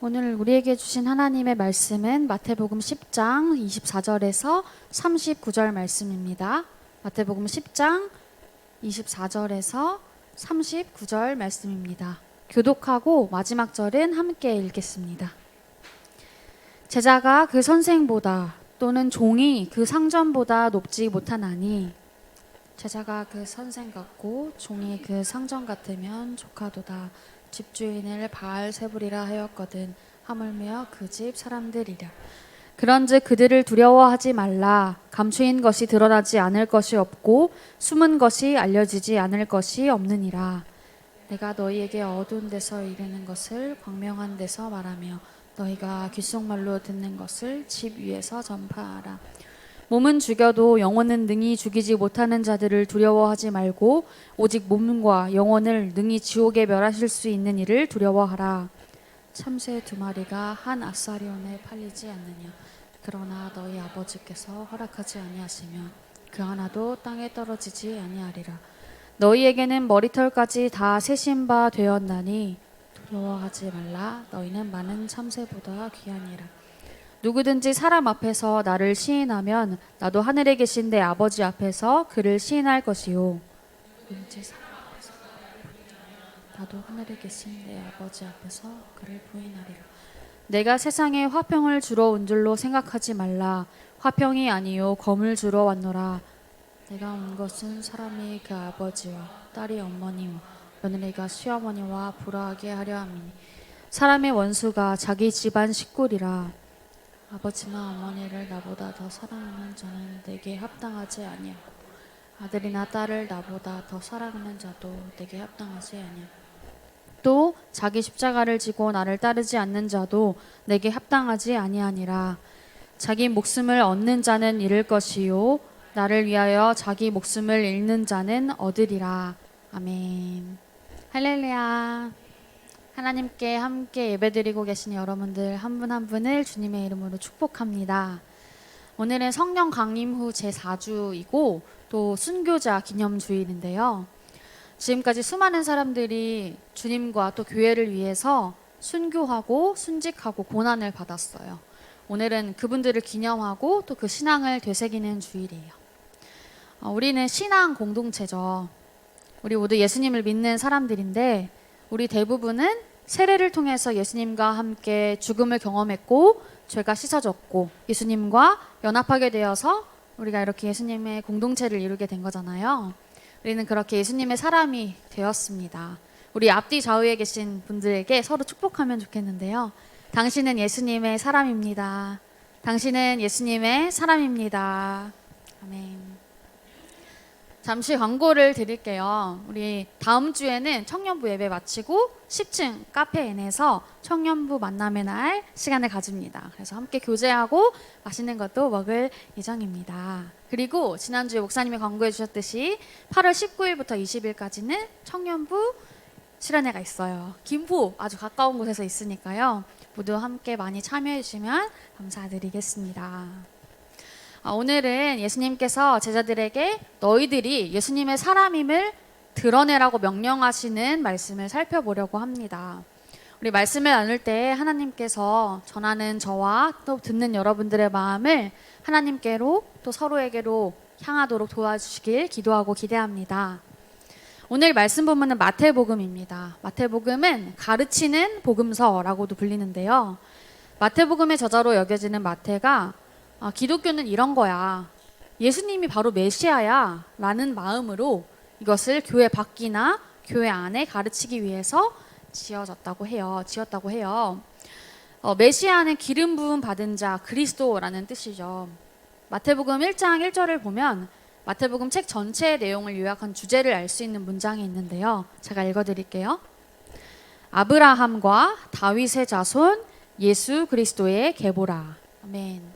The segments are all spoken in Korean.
오늘 우리에게 주신 하나님의 말씀은 마태복음 10장 24절에서 39절 말씀입니다. 마태복음 10장 24절에서 39절 말씀입니다. 교독하고 마지막 절은 함께 읽겠습니다. 제자가 그 선생보다 또는 종이 그 상전보다 높지 못하나니 제자가 그 선생 같고 종이 그 상전 같으면 족하도다. 집주인을 바알세불이라 하였거든 하물며 그 집 사람들이라. 그런즉 그들을 두려워하지 말라. 감추인 것이 드러나지 않을 것이 없고 숨은 것이 알려지지 않을 것이 없느니라. 내가 너희에게 어두운 데서 이르는 것을 광명한 데서 말하며 너희가 귓속말로 듣는 것을 집 위에서 전파하라. 몸은 죽여도 영혼은 능히 죽이지 못하는 자들을 두려워하지 말고 오직 몸과 영혼을 능히 지옥에 멸하실 수 있는 이를 두려워하라. 참새 2마리가 한 아사리온에 팔리지 않느냐. 그러나 너희 아버지께서 허락하지 아니하시며 그 하나도 땅에 떨어지지 아니하리라. 너희에게는 머리털까지 다 세신 바 되었나니 두려워하지 말라. 너희는 많은 참새보다 귀하니라. 누구든지 사람 앞에서 나를 시인하면 나도 하늘에 계신 내 아버지 앞에서 그를 시인할 것이요. 누구든지 사람 앞에서 나도 하늘에 계신 내 아버지 앞에서 그를 부인하리라. 내가 세상에 화평을 주러 온 줄로 생각하지 말라. 화평이 아니요 검을 주러 왔노라. 내가 온 것은 사람이 그 아버지와 딸이 어머니와 며느리가 시어머니와 불화하게 하려 함이니 사람의 원수가 자기 집안 식구리라. 아버지나 어머니를 나보다 더 사랑하는 자는 내게 합당하지 아니하고 아들이나 딸을 나보다 더 사랑하는 자도 내게 합당하지 아니하고 또 자기 십자가를 지고 나를 따르지 않는 자도 내게 합당하지 아니하니라. 자기 목숨을 얻는 자는 잃을 것이요 나를 위하여 자기 목숨을 잃는 자는 얻으리라. 아멘. 할렐루야. 하나님께 함께 예배드리고 계신 여러분들 한 분 한 분을 주님의 이름으로 축복합니다. 오늘은 성령 강림 후 제4주이고 또 순교자 기념주일인데요. 지금까지 수많은 사람들이 주님과 또 교회를 위해서 순교하고 순직하고 고난을 받았어요. 오늘은 그분들을 기념하고 또 그 신앙을 되새기는 주일이에요. 우리는 신앙 공동체죠. 우리 모두 예수님을 믿는 사람들인데 우리 대부분은 세례를 통해서 예수님과 함께 죽음을 경험했고 죄가 씻어졌고 예수님과 연합하게 되어서 우리가 이렇게 예수님의 공동체를 이루게 된 거잖아요. 우리는 그렇게 예수님의 사람이 되었습니다. 우리 앞뒤 좌우에 계신 분들에게 서로 축복하면 좋겠는데요. 당신은 예수님의 사람입니다. 당신은 예수님의 사람입니다. 아멘. 잠시 광고를 드릴게요. 우리 다음 주에는 청년부 예배 마치고 10층 카페 N에서 청년부 만남의 날 시간을 가집니다. 그래서 함께 교제하고 맛있는 것도 먹을 예정입니다. 그리고 지난주에 목사님이 광고해 주셨듯이 8월 19일부터 20일까지는 청년부 수련회가 있어요. 김포 아주 가까운 곳에서 있으니까요. 모두 함께 많이 참여해 주시면 감사드리겠습니다. 오늘은 예수님께서 제자들에게 너희들이 예수님의 사람임을 드러내라고 명령하시는 말씀을 살펴보려고 합니다. 우리 말씀을 나눌 때 하나님께서 전하는 저와 또 듣는 여러분들의 마음을 하나님께로 또 서로에게로 향하도록 도와주시길 기도하고 기대합니다. 오늘 말씀 본문은 마태복음입니다. 마태복음은 가르치는 복음서라고도 불리는데요. 마태복음의 저자로 여겨지는 마태가 기독교는 이런 거야. 예수님이 바로 메시아야 라는 마음으로 이것을 교회 밖이나 교회 안에 가르치기 위해서 지었다고 해요. 메시아는 기름 부음 받은 자 그리스도라는 뜻이죠. 마태복음 1장 1절을 보면 마태복음 책 전체의 내용을 요약한 주제를 알 수 있는 문장이 있는데요. 제가 읽어드릴게요. 아브라함과 다윗의 자손 예수 그리스도의 계보라. 아멘.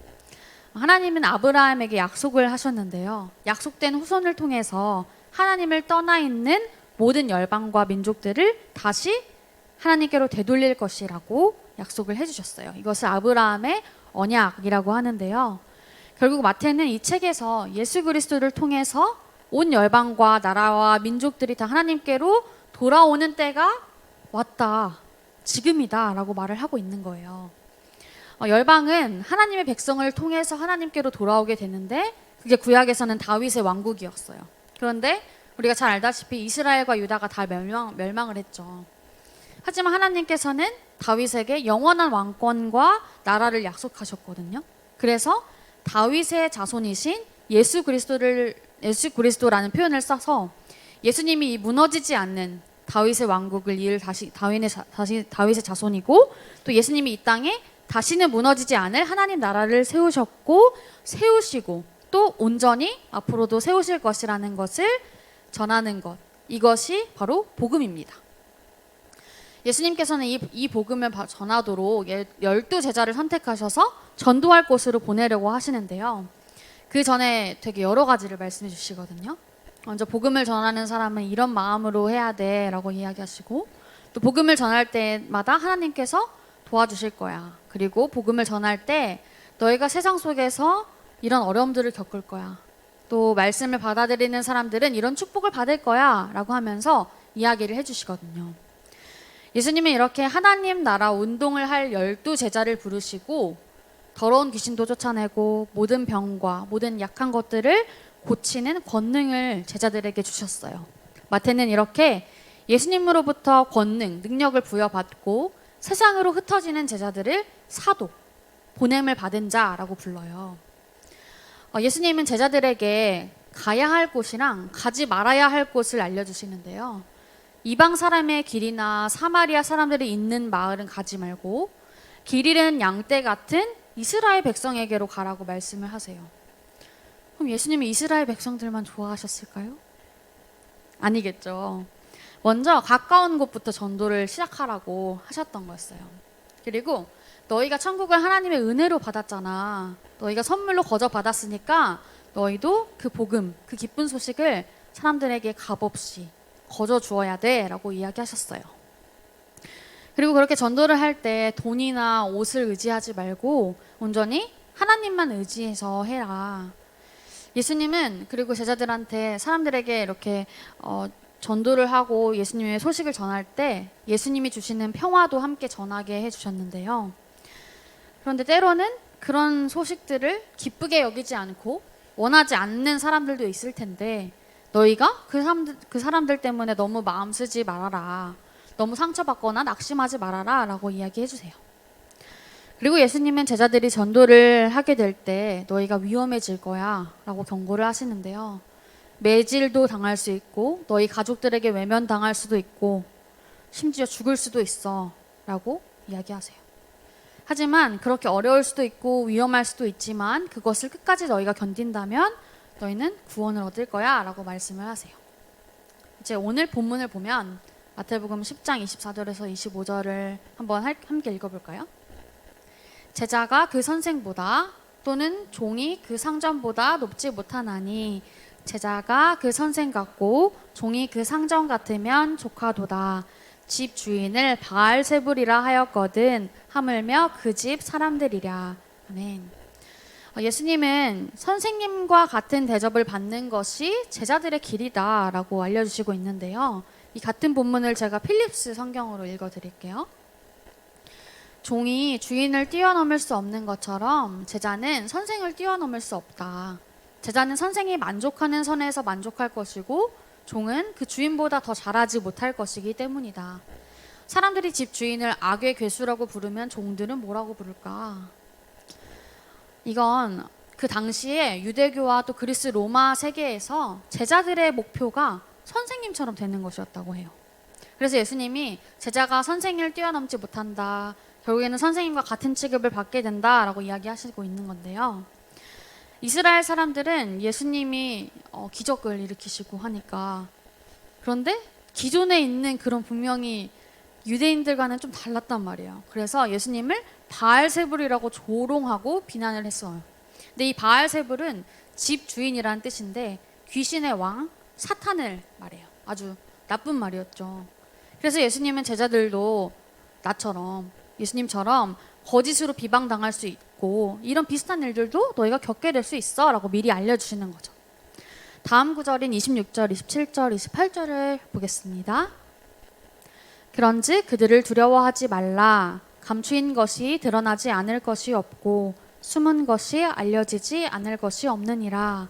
하나님은 아브라함에게 약속을 하셨는데요. 약속된 후손을 통해서 하나님을 떠나 있는 모든 열방과 민족들을 다시 하나님께로 되돌릴 것이라고 약속을 해주셨어요. 이것을 아브라함의 언약이라고 하는데요. 결국 마태는 이 책에서 예수 그리스도를 통해서 온 열방과 나라와 민족들이 다 하나님께로 돌아오는 때가 왔다. 지금이다 라고 말을 하고 있는 거예요. 열방은 하나님의 백성을 통해서 하나님께로 돌아오게 되는데 그게 구약에서는 다윗의 왕국이었어요. 그런데 우리가 잘 알다시피 이스라엘과 유다가 다 멸망을 했죠. 하지만 하나님께서는 다윗에게 영원한 왕권과 나라를 약속하셨거든요. 그래서 다윗의 자손이신 예수 그리스도라는 표현을 써서 예수님이 이 무너지지 않는 다윗의 왕국을 이을 다윗의 자손이고, 또 예수님이 이 땅에 다시는 무너지지 않을 하나님 나라를 세우시고 또 온전히 앞으로도 세우실 것이라는 것을 전하는 것, 이것이 바로 복음입니다. 예수님께서는 이 복음을 전하도록 12제자를 선택하셔서 전도할 곳으로 보내려고 하시는데요. 그 전에 되게 여러 가지를 말씀해 주시거든요. 먼저 복음을 전하는 사람은 이런 마음으로 해야 돼 라고 이야기하시고, 또 복음을 전할 때마다 하나님께서 도와주실 거야. 그리고 복음을 전할 때 너희가 세상 속에서 이런 어려움들을 겪을 거야. 또 말씀을 받아들이는 사람들은 이런 축복을 받을 거야 라고 하면서 이야기를 해주시거든요. 예수님은 이렇게 하나님 나라 운동을 할 12제자를 부르시고 더러운 귀신도 쫓아내고 모든 병과 모든 약한 것들을 고치는 권능을 제자들에게 주셨어요. 마태는 이렇게 예수님으로부터 권능, 능력을 부여받고 세상으로 흩어지는 제자들을 사도, 보냄을 받은 자라고 불러요. 예수님은 제자들에게 가야 할 곳이랑 가지 말아야 할 곳을 알려주시는데요. 이방 사람의 길이나 사마리아 사람들이 있는 마을은 가지 말고 길 잃은 양떼 같은 이스라엘 백성에게로 가라고 말씀을 하세요. 그럼 예수님이 이스라엘 백성들만 좋아하셨을까요? 아니겠죠. 먼저 가까운 곳부터 전도를 시작하라고 하셨던 거였어요. 그리고 너희가 천국을 하나님의 은혜로 받았잖아. 너희가 선물로 거저 받았으니까 너희도 그 복음, 그 기쁜 소식을 사람들에게 값없이 거저 주어야 돼 라고 이야기하셨어요. 그리고 그렇게 전도를 할 때 돈이나 옷을 의지하지 말고 온전히 하나님만 의지해서 해라. 예수님은 그리고 제자들한테 사람들에게 이렇게 전도를 하고 예수님의 소식을 전할 때 예수님이 주시는 평화도 함께 전하게 해주셨는데요. 그런데 때로는 그런 소식들을 기쁘게 여기지 않고 원하지 않는 사람들도 있을 텐데 너희가 그 사람들 때문에 너무 마음 쓰지 말아라. 너무 상처받거나 낙심하지 말아라 라고 이야기해 주세요. 그리고 예수님은 제자들이 전도를 하게 될 때 너희가 위험해질 거야 라고 경고를 하시는데요. 매질도 당할 수 있고 너희 가족들에게 외면당할 수도 있고 심지어 죽을 수도 있어 라고 이야기하세요. 하지만 그렇게 어려울 수도 있고 위험할 수도 있지만 그것을 끝까지 너희가 견딘다면 너희는 구원을 얻을 거야 라고 말씀을 하세요. 이제 오늘 본문을 보면 마태복음 10장 24절에서 25절을 한번 함께 읽어볼까요? 제자가 그 선생보다 또는 종이 그 상전보다 높지 못하나니 제자가 그 선생 같고 종이 그 상전 같으면 조카도다. 집 주인을 바알세불이라 하였거든 하물며 그 집 사람들이랴. 아멘. 예수님은 선생님과 같은 대접을 받는 것이 제자들의 길이다 라고 알려주시고 있는데요. 이 같은 본문을 제가 필립스 성경으로 읽어드릴게요. 종이 주인을 뛰어넘을 수 없는 것처럼 제자는 선생을 뛰어넘을 수 없다. 제자는 선생이 만족하는 선에서 만족할 것이고 종은 그 주인보다 더 잘하지 못할 것이기 때문이다. 사람들이 집 주인을 악의 괴수라고 부르면 종들은 뭐라고 부를까? 이건 그 당시에 유대교와 또 그리스 로마 세계에서 제자들의 목표가 선생님처럼 되는 것이었다고 해요. 그래서 예수님이 제자가 선생을 뛰어넘지 못한다. 결국에는 선생님과 같은 취급을 받게 된다라고 이야기하시고 있는 건데요. 이스라엘 사람들은 예수님이 기적을 일으키시고 하니까, 그런데 기존에 있는 그런 분명히 유대인들과는 좀 달랐단 말이에요. 그래서 예수님을 바알세불이라고 조롱하고 비난을 했어요. 근데 이 바알세불은 집 주인이라는 뜻인데 귀신의 왕 사탄을 말해요. 아주 나쁜 말이었죠. 그래서 예수님은 제자들도 나처럼 예수님처럼 거짓으로 비방당할 수 있고 이런 비슷한 일들도 너희가 겪게 될 수 있어 라고 미리 알려주시는 거죠. 다음 구절인 26절, 27절, 28절을 보겠습니다. 그런즉 그들을 두려워하지 말라. 감추인 것이 드러나지 않을 것이 없고 숨은 것이 알려지지 않을 것이 없느니라.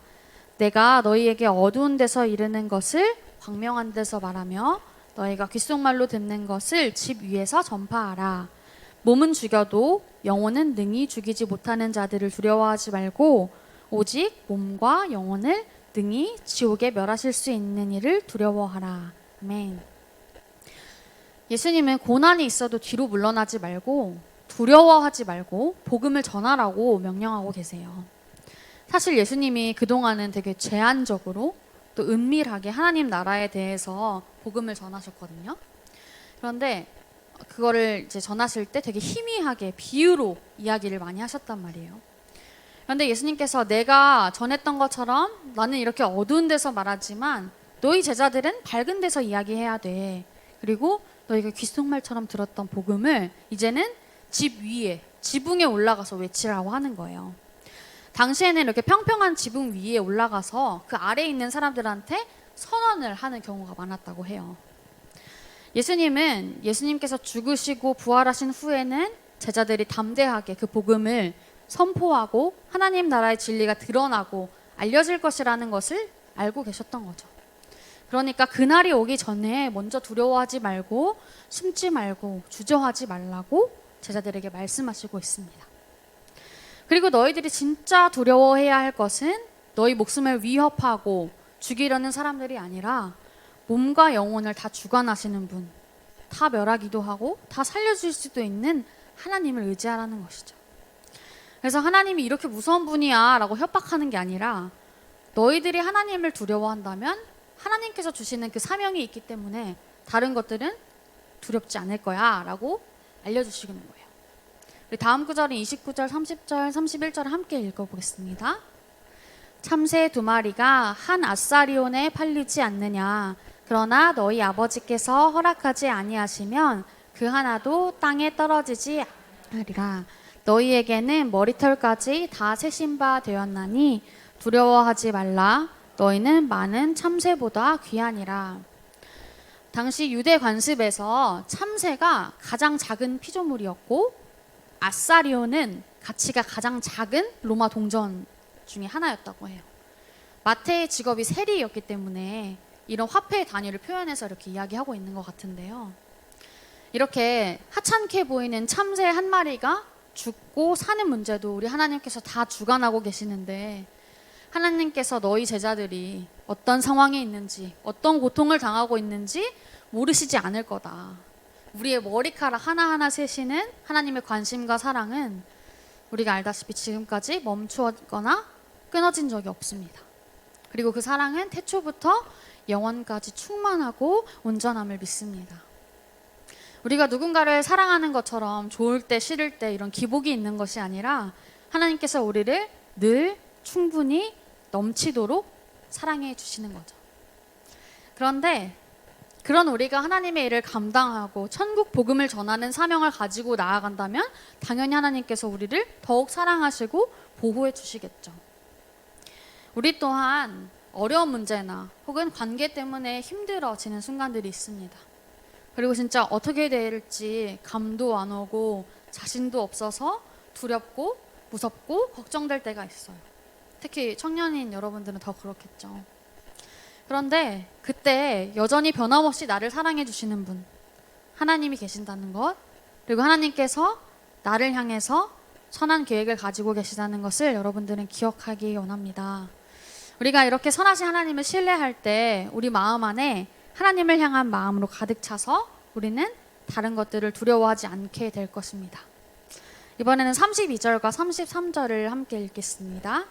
내가 너희에게 어두운 데서 이르는 것을 광명한 데서 말하며 너희가 귓속말로 듣는 것을 집 위에서 전파하라. 몸은 죽여도 영혼은 능히 죽이지 못하는 자들을 두려워하지 말고 오직 몸과 영혼을 능히 지옥에 멸하실 수 있는 이를 두려워하라. 아멘. 예수님은 고난이 있어도 뒤로 물러나지 말고 두려워하지 말고 복음을 전하라고 명령하고 계세요. 사실 예수님이 그동안은 되게 제한적으로 또 은밀하게 하나님 나라에 대해서 복음을 전하셨거든요. 그런데 그거를 이제 전하실 때 되게 희미하게 비유로 이야기를 많이 하셨단 말이에요. 그런데 예수님께서 내가 전했던 것처럼 나는 이렇게 어두운 데서 말하지만 너희 제자들은 밝은 데서 이야기해야 돼. 그리고 너희가 귓속말처럼 들었던 복음을 이제는 집 위에, 지붕에 올라가서 외치라고 하는 거예요. 당시에는 이렇게 평평한 지붕 위에 올라가서 그 아래에 있는 사람들한테 선언을 하는 경우가 많았다고 해요. 예수님께서 죽으시고 부활하신 후에는 제자들이 담대하게 그 복음을 선포하고 하나님 나라의 진리가 드러나고 알려질 것이라는 것을 알고 계셨던 거죠. 그러니까 그날이 오기 전에 먼저 두려워하지 말고 숨지 말고 주저하지 말라고 제자들에게 말씀하시고 있습니다. 그리고 너희들이 진짜 두려워해야 할 것은 너희 목숨을 위협하고 죽이려는 사람들이 아니라 몸과 영혼을 다 주관하시는 분, 다 멸하기도 하고 다 살려줄 수도 있는 하나님을 의지하라는 것이죠. 그래서 하나님이 이렇게 무서운 분이야 라고 협박하는 게 아니라 너희들이 하나님을 두려워한다면 하나님께서 주시는 그 사명이 있기 때문에 다른 것들은 두렵지 않을 거야 라고 알려주시는 거예요. 우리 다음 구절인 29절, 30절, 31절을 함께 읽어보겠습니다. 참새 2마리가 한 아사리온에 팔리지 않느냐. 그러나 너희 아버지께서 허락하지 아니하시면 그 하나도 땅에 떨어지지 않으리라. 너희에게는 머리털까지 다 세신 바 되었나니 두려워하지 말라. 너희는 많은 참새보다 귀하니라. 당시 유대 관습에서 참새가 가장 작은 피조물이었고 아사리온은 가치가 가장 작은 로마 동전 중에 하나였다고 해요. 마태의 직업이 세리였기 때문에 이런 화폐의 단위를 표현해서 이렇게 이야기하고 있는 것 같은데요. 이렇게 하찮게 보이는 참새 한 마리가 죽고 사는 문제도 우리 하나님께서 다 주관하고 계시는데 하나님께서 너희 제자들이 어떤 상황에 있는지 어떤 고통을 당하고 있는지 모르시지 않을 거다. 우리의 머리카락 하나하나 세시는 하나님의 관심과 사랑은 우리가 알다시피 지금까지 멈추었거나 끊어진 적이 없습니다. 그리고 그 사랑은 태초부터 영원까지 충만하고 온전함을 믿습니다. 우리가 누군가를 사랑하는 것처럼 좋을 때 싫을 때 이런 기복이 있는 것이 아니라 하나님께서 우리를 늘 충분히 넘치도록 사랑해 주시는 거죠. 그런데 그런 우리가 하나님의 일을 감당하고 천국 복음을 전하는 사명을 가지고 나아간다면 당연히 하나님께서 우리를 더욱 사랑하시고 보호해 주시겠죠. 우리 또한 어려운 문제나 혹은 관계 때문에 힘들어지는 순간들이 있습니다. 그리고 진짜 어떻게 될지 감도 안 오고 자신도 없어서 두렵고 무섭고 걱정될 때가 있어요. 특히 청년인 여러분들은 더 그렇겠죠. 그런데 그때 여전히 변함없이 나를 사랑해 주시는 분, 하나님이 계신다는 것, 그리고 하나님께서 나를 향해서 선한 계획을 가지고 계시다는 것을 여러분들은 기억하기 원합니다. 우리가 이렇게 선하신 하나님을 신뢰할 때 우리 마음 안에 하나님을 향한 마음으로 가득 차서 우리는 다른 것들을 두려워하지 않게 될 것입니다. 이번에는 32절과 33절을 함께 읽겠습니다.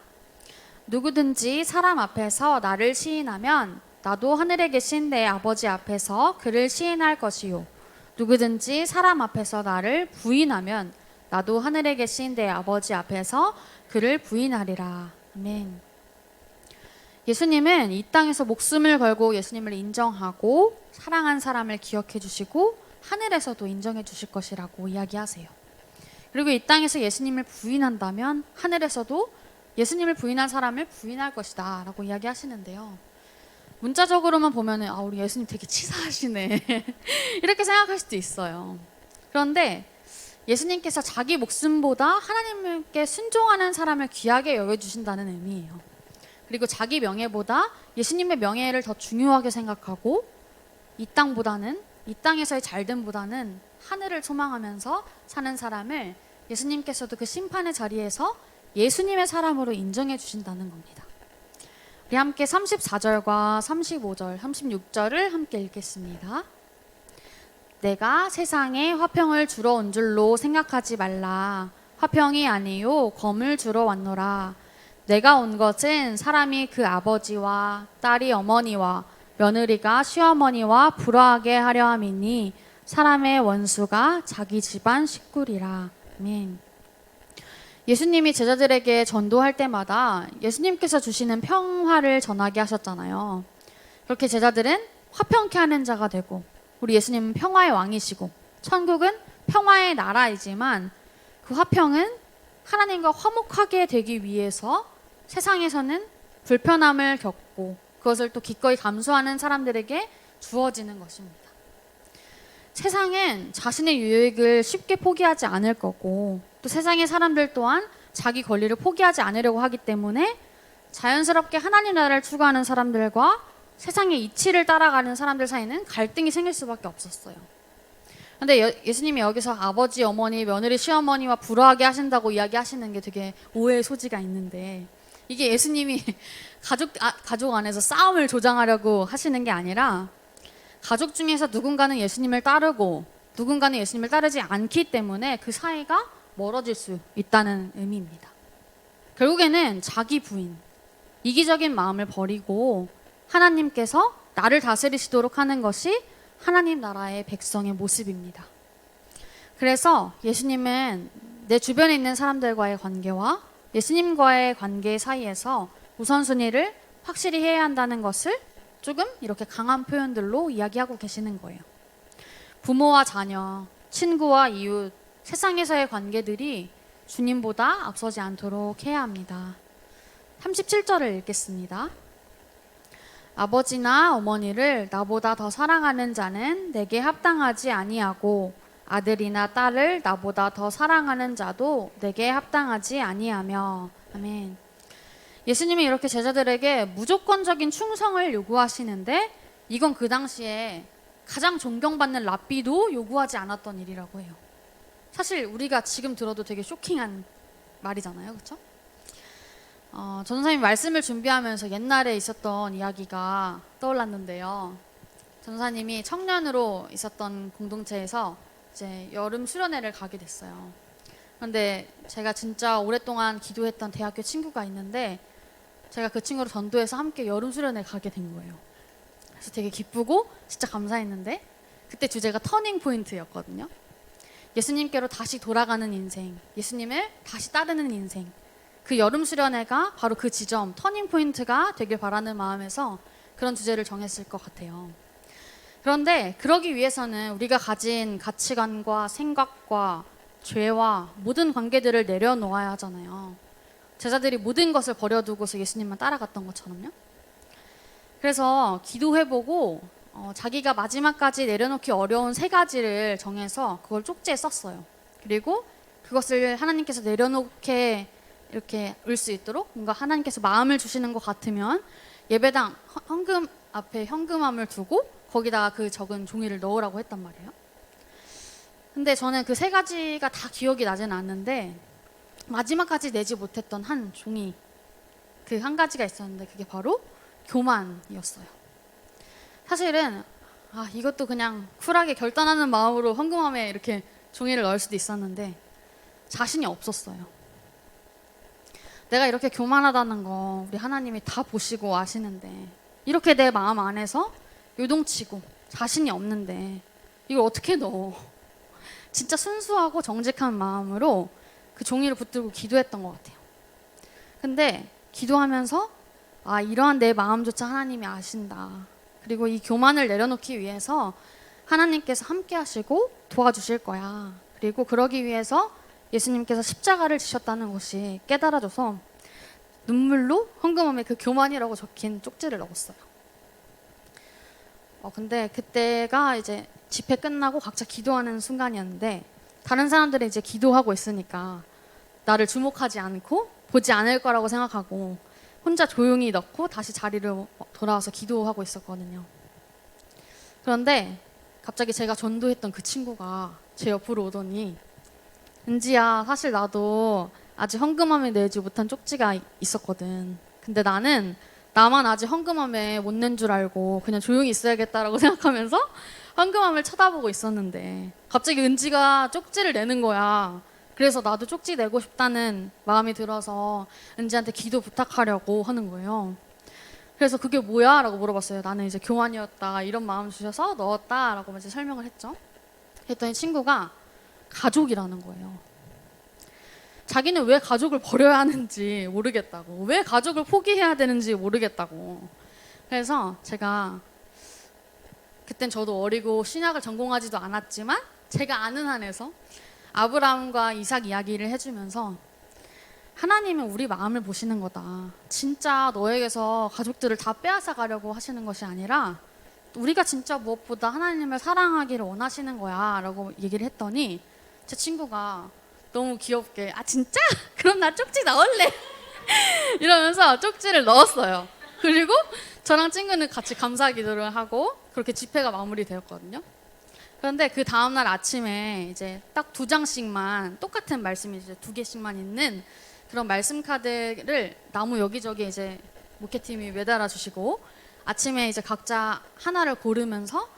누구든지 사람 앞에서 나를 시인하면 나도 하늘에 계신 내 아버지 앞에서 그를 시인할 것이요. 누구든지 사람 앞에서 나를 부인하면 나도 하늘에 계신 내 아버지 앞에서 그를 부인하리라. 아멘. 예수님은 이 땅에서 목숨을 걸고 예수님을 인정하고 사랑한 사람을 기억해 주시고 하늘에서도 인정해 주실 것이라고 이야기하세요. 그리고 이 땅에서 예수님을 부인한다면 하늘에서도 예수님을 부인한 사람을 부인할 것이다 라고 이야기하시는데요. 문자적으로만 보면은 우리 예수님 되게 치사하시네 이렇게 생각할 수도 있어요. 그런데 예수님께서 자기 목숨보다 하나님께 순종하는 사람을 귀하게 여겨주신다는 의미예요. 그리고 자기 명예보다 예수님의 명예를 더 중요하게 생각하고 이 땅에서의 잘됨보다는 하늘을 소망하면서 사는 사람을 예수님께서도 그 심판의 자리에서 예수님의 사람으로 인정해 주신다는 겁니다. 우리 함께 34절과 35절, 36절을 함께 읽겠습니다. 내가 세상에 화평을 주러 온 줄로 생각하지 말라. 화평이 아니요 검을 주러 왔노라. 내가 온 것은 사람이 그 아버지와 딸이 어머니와 며느리가 시어머니와 불화하게 하려 함이니 사람의 원수가 자기 집안 식구리라. 아멘. 예수님이 제자들에게 전도할 때마다 예수님께서 주시는 평화를 전하게 하셨잖아요. 그렇게 제자들은 화평케 하는 자가 되고 우리 예수님은 평화의 왕이시고 천국은 평화의 나라이지만 그 화평은 하나님과 화목하게 되기 위해서 세상에서는 불편함을 겪고 그것을 또 기꺼이 감수하는 사람들에게 주어지는 것입니다. 세상은 자신의 유익을 쉽게 포기하지 않을 거고 또 세상의 사람들 또한 자기 권리를 포기하지 않으려고 하기 때문에 자연스럽게 하나님 나라를 추구하는 사람들과 세상의 이치를 따라가는 사람들 사이는 갈등이 생길 수밖에 없었어요. 그런데 예수님이 여기서 아버지, 어머니, 며느리, 시어머니와 불화하게 하신다고 이야기하시는 게 되게 오해의 소지가 있는데 이게 예수님이 가족 안에서 싸움을 조장하려고 하시는 게 아니라 가족 중에서 누군가는 예수님을 따르고 누군가는 예수님을 따르지 않기 때문에 그 사이가 멀어질 수 있다는 의미입니다. 결국에는 자기 부인, 이기적인 마음을 버리고 하나님께서 나를 다스리시도록 하는 것이 하나님 나라의 백성의 모습입니다. 그래서 예수님은 내 주변에 있는 사람들과의 관계와 예수님과의 관계 사이에서 우선순위를 확실히 해야 한다는 것을 조금 이렇게 강한 표현들로 이야기하고 계시는 거예요. 부모와 자녀, 친구와 이웃, 세상에서의 관계들이 주님보다 앞서지 않도록 해야 합니다. 37절을 읽겠습니다. 아버지나 어머니를 나보다 더 사랑하는 자는 내게 합당하지 아니하고 아들이나 딸을 나보다 더 사랑하는 자도 내게 합당하지 아니하며. 아멘. 예수님이 이렇게 제자들에게 무조건적인 충성을 요구하시는데 이건 그 당시에 가장 존경받는 랍비도 요구하지 않았던 일이라고 해요. 사실 우리가 지금 들어도 되게 쇼킹한 말이잖아요. 그렇죠? 전도사님 말씀을 준비하면서 옛날에 있었던 이야기가 떠올랐는데요. 전도사님이 청년으로 있었던 공동체에서 이제 여름 수련회를 가게 됐어요. 그런데 제가 진짜 오랫동안 기도했던 대학교 친구가 있는데 제가 그 친구를 전도해서 함께 여름 수련회 가게 된 거예요. 그래서 되게 기쁘고 진짜 감사했는데 그때 주제가 터닝 포인트였거든요. 예수님께로 다시 돌아가는 인생, 예수님을 다시 따르는 인생. 그 여름 수련회가 바로 그 지점, 터닝 포인트가 되길 바라는 마음에서 그런 주제를 정했을 것 같아요. 그런데 그러기 위해서는 우리가 가진 가치관과 생각과 죄와 모든 관계들을 내려놓아야 하잖아요. 제자들이 모든 것을 버려두고서 예수님만 따라갔던 것처럼요. 그래서 기도해보고 자기가 마지막까지 내려놓기 어려운 3가지를 정해서 그걸 쪽지에 썼어요. 그리고 그것을 하나님께서 내려놓게 이렇게 올 수 있도록 뭔가 하나님께서 마음을 주시는 것 같으면 예배당 현금 앞에 현금함을 두고 거기다가 그 적은 종이를 넣으라고 했단 말이에요. 근데 저는 그 3가지가 다 기억이 나지는 않는데 마지막까지 내지 못했던 한 종이 그 한 가지가 있었는데 그게 바로 교만이었어요. 사실은 이것도 그냥 쿨하게 결단하는 마음으로 현금함에 이렇게 종이를 넣을 수도 있었는데 자신이 없었어요. 내가 이렇게 교만하다는 거 우리 하나님이 다 보시고 아시는데 이렇게 내 마음 안에서 요동치고 자신이 없는데 이걸 어떻게 넣어? 진짜 순수하고 정직한 마음으로 그 종이를 붙들고 기도했던 것 같아요. 근데 기도하면서 이러한 내 마음조차 하나님이 아신다. 그리고 이 교만을 내려놓기 위해서 하나님께서 함께 하시고 도와주실 거야. 그리고 그러기 위해서 예수님께서 십자가를 지셨다는 것이 깨달아져서 눈물로 현금함에 그 교만이라고 적힌 쪽지를 넣었어요. 근데 그때가 이제 집회 끝나고 각자 기도하는 순간이었는데 다른 사람들이 이제 기도하고 있으니까 나를 주목하지 않고 보지 않을 거라고 생각하고 혼자 조용히 넣고 다시 자리로 돌아와서 기도하고 있었거든요. 그런데 갑자기 제가 전도했던 그 친구가 제 옆으로 오더니 은지야, 사실 나도 아직 헌금함에 내지 못한 쪽지가 있었거든. 근데 나는 나만 아직 헌금함에 못 낸 줄 알고 그냥 조용히 있어야겠다라고 생각하면서 헌금함을 쳐다보고 있었는데 갑자기 은지가 쪽지를 내는 거야. 그래서 나도 쪽지 내고 싶다는 마음이 들어서 은지한테 기도 부탁하려고 하는 거예요. 그래서 그게 뭐야? 라고 물어봤어요. 나는 이제 교환이었다. 이런 마음 주셔서 넣었다. 라고 이제 설명을 했죠. 했더니 친구가 가족이라는 거예요. 자기는 왜 가족을 버려야 하는지 모르겠다고. 왜 가족을 포기해야 되는지 모르겠다고. 그래서 제가 그땐 저도 어리고 신약을 전공하지도 않았지만 제가 아는 한에서 아브라함과 이삭 이야기를 해주면서 하나님은 우리 마음을 보시는 거다. 진짜 너에게서 가족들을 다 빼앗아 가려고 하시는 것이 아니라 우리가 진짜 무엇보다 하나님을 사랑하기를 원하시는 거야 라고 얘기를 했더니 제 친구가 너무 귀엽게 아 진짜? 그럼 나 쪽지 넣을래 이러면서 쪽지를 넣었어요. 그리고 저랑 친구는 같이 감사 기도를 하고 그렇게 집회가 마무리되었거든요. 그런데 그 다음날 아침에 이제 딱 2장씩만 똑같은 말씀이 이제 2개씩만 있는 그런 말씀 카드를 나무 여기저기 이제 목회팀이 매달아 주시고 아침에 이제 각자 하나를 고르면서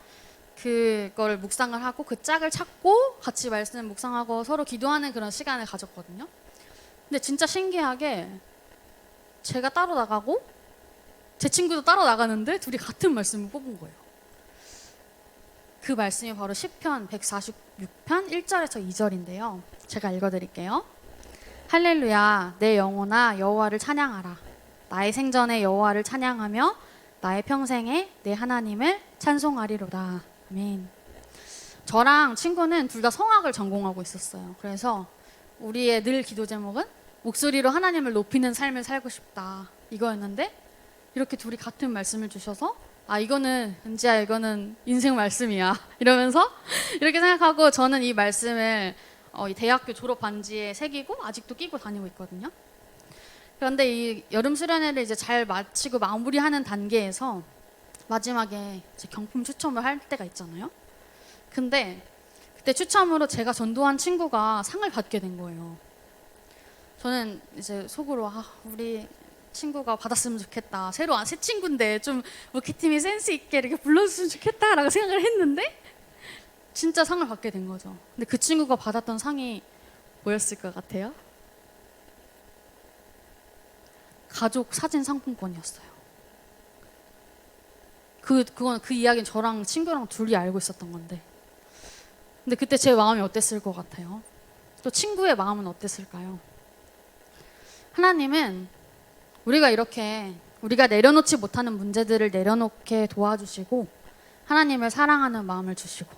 그걸 묵상을 하고 그 짝을 찾고 같이 말씀 묵상하고 서로 기도하는 그런 시간을 가졌거든요. 근데 진짜 신기하게 제가 따로 나가고 제 친구도 따로 나가는데 둘이 같은 말씀을 뽑은 거예요. 그 말씀이 바로 시편 146편 1절에서 2절인데요. 제가 읽어드릴게요. 할렐루야, 내 영혼아 여호와를 찬양하라. 나의 생전에 여호와를 찬양하며 나의 평생에 내 하나님을 찬송하리로다. 아멘. 저랑 친구는 둘 다 성악을 전공하고 있었어요. 그래서 우리의 늘 기도 제목은 목소리로 하나님을 높이는 삶을 살고 싶다 이거였는데 이렇게 둘이 같은 말씀을 주셔서 아 이거는 은지야 이거는 인생 말씀이야 이러면서 이렇게 생각하고 저는 이 말씀을 이 대학교 졸업 반지에 새기고 아직도 끼고 다니고 있거든요. 그런데 이 여름 수련회를 이제 잘 마치고 마무리하는 단계에서 마지막에 이제 경품 추첨을 할 때가 있잖아요. 근데 그때 추첨으로 제가 전도한 친구가 상을 받게 된 거예요. 저는 이제 속으로 우리 친구가 받았으면 좋겠다. 새 친구인데 좀 목회팀이 센스 있게 이렇게 불러줬으면 좋겠다라고 생각을 했는데 진짜 상을 받게 된 거죠. 근데 그 친구가 받았던 상이 뭐였을 것 같아요? 가족 사진 상품권이었어요. 그 이야기는 저랑 친구랑 둘이 알고 있었던 건데. 근데 그때 제 마음이 어땠을 것 같아요? 또 친구의 마음은 어땠을까요? 하나님은 우리가 내려놓지 못하는 문제들을 내려놓게 도와주시고 하나님을 사랑하는 마음을 주시고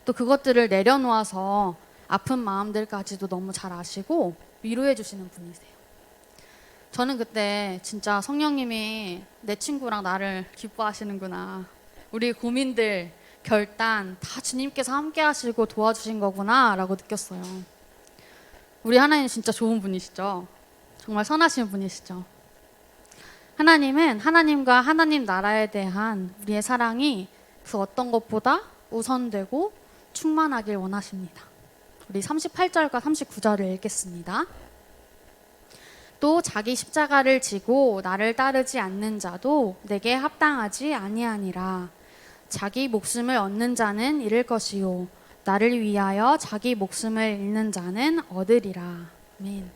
또 그것들을 내려놓아서 아픈 마음들까지도 너무 잘 아시고 위로해 주시는 분이세요. 저는 그때 진짜 성령님이 내 친구랑 나를 기뻐하시는구나. 우리 고민들, 결단 다 주님께서 함께 하시고 도와주신 거구나 라고 느꼈어요. 우리 하나님 진짜 좋은 분이시죠. 정말 선하신 분이시죠. 하나님은 하나님과 하나님 나라에 대한 우리의 사랑이 그 어떤 것보다 우선되고 충만하길 원하십니다. 우리 38절과 39절을 읽겠습니다. 또 자기 십자가를 지고 나를 따르지 않는 자도 내게 합당하지 아니하니라. 자기 목숨을 얻는 자는 잃을 것이요 나를 위하여 자기 목숨을 잃는 자는 얻으리라. 아멘.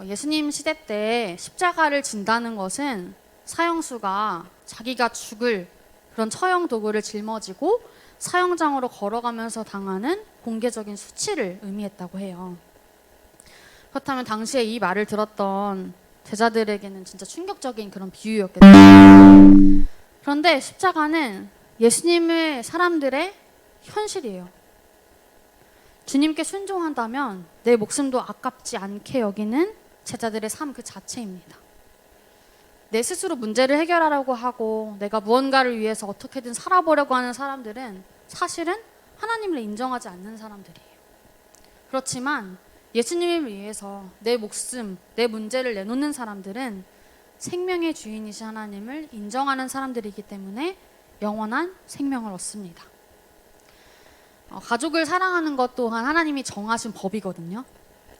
예수님 시대 때 십자가를 진다는 것은 사형수가 자기가 죽을 그런 처형 도구를 짊어지고 사형장으로 걸어가면서 당하는 공개적인 수치를 의미했다고 해요. 그렇다면 당시에 이 말을 들었던 제자들에게는 진짜 충격적인 그런 비유였겠죠. 그런데 십자가는 예수님의 사람들의 현실이에요. 주님께 순종한다면 내 목숨도 아깝지 않게 여기는 제자들의 삶 그 자체입니다. 내 스스로 문제를 해결하려고 하고 내가 무언가를 위해서 어떻게든 살아보려고 하는 사람들은 사실은 하나님을 인정하지 않는 사람들이에요. 그렇지만 예수님을 위해서 내 목숨, 내 문제를 내놓는 사람들은 생명의 주인이신 하나님을 인정하는 사람들이기 때문에 영원한 생명을 얻습니다. 가족을 사랑하는 것 또한 하나님이 정하신 법이거든요.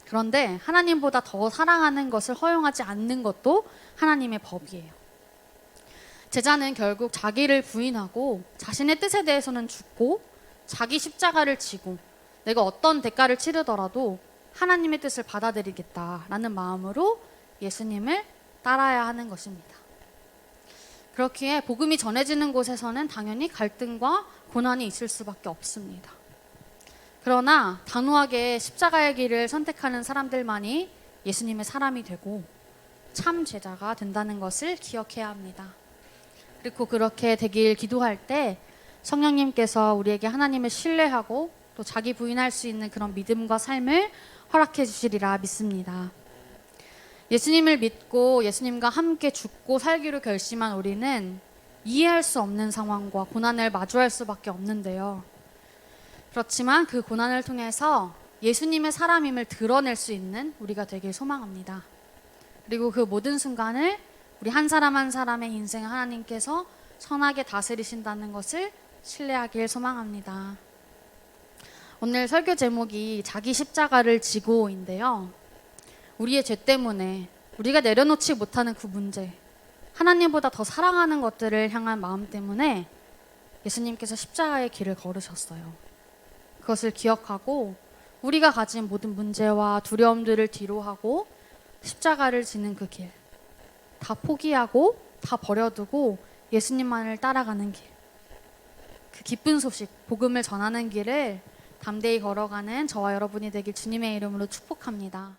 그런데 하나님보다 더 사랑하는 것을 허용하지 않는 것도 하나님의 법이에요. 제자는 결국 자기를 부인하고 자신의 뜻에 대해서는 죽고 자기 십자가를 지고 내가 어떤 대가를 치르더라도 하나님의 뜻을 받아들이겠다라는 마음으로 예수님을 따라야 하는 것입니다. 그렇기에 복음이 전해지는 곳에서는 당연히 갈등과 고난이 있을 수밖에 없습니다. 그러나 단호하게 십자가의 길을 선택하는 사람들만이 예수님의 사람이 되고 참 제자가 된다는 것을 기억해야 합니다. 그리고 그렇게 되길 기도할 때 성령님께서 우리에게 하나님을 신뢰하고 또 자기 부인할 수 있는 그런 믿음과 삶을 허락해 주시리라 믿습니다. 예수님을 믿고 예수님과 함께 죽고 살기로 결심한 우리는 이해할 수 없는 상황과 고난을 마주할 수밖에 없는데요. 그렇지만 그 고난을 통해서 예수님의 사람임을 드러낼 수 있는 우리가 되길 소망합니다. 그리고 그 모든 순간을 우리 한 사람 한 사람의 인생을 하나님께서 선하게 다스리신다는 것을 신뢰하길 소망합니다. 오늘 설교 제목이 자기 십자가를 지고인데요. 우리의 죄 때문에 우리가 내려놓지 못하는 그 문제, 하나님보다 더 사랑하는 것들을 향한 마음 때문에 예수님께서 십자가의 길을 걸으셨어요. 그것을 기억하고 우리가 가진 모든 문제와 두려움들을 뒤로하고 십자가를 지는 그 길, 다 포기하고 다 버려두고 예수님만을 따라가는 길, 그 기쁜 소식, 복음을 전하는 길을 담대히 걸어가는 저와 여러분이 되길 주님의 이름으로 축복합니다.